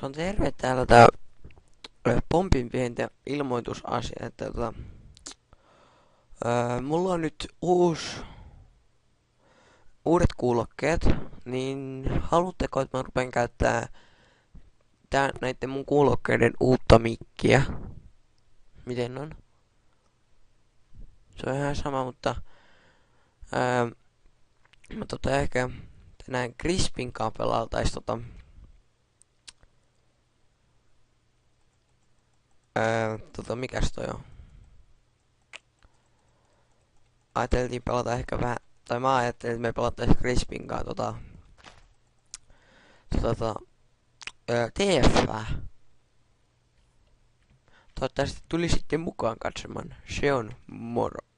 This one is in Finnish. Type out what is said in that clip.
Se on terve täällä tää Pompin pientä ilmoitusasia, että mulla on nyt uudet kuulokkeet, niin haluatteko, että mä rupean käyttää näiden mun kuulokkeiden uutta mikkiä? Miten on? Se on ihan sama, mutta ää, mä ehkä tänään Crispin kanssa pelautais mikäs toi on? Ajateltiin pelata ehkä vähän, tai mä ajattelin, että me pelattais Crispin kanssa TF. Toivottavasti tulisitte mukaan katsomaan. Se on moro.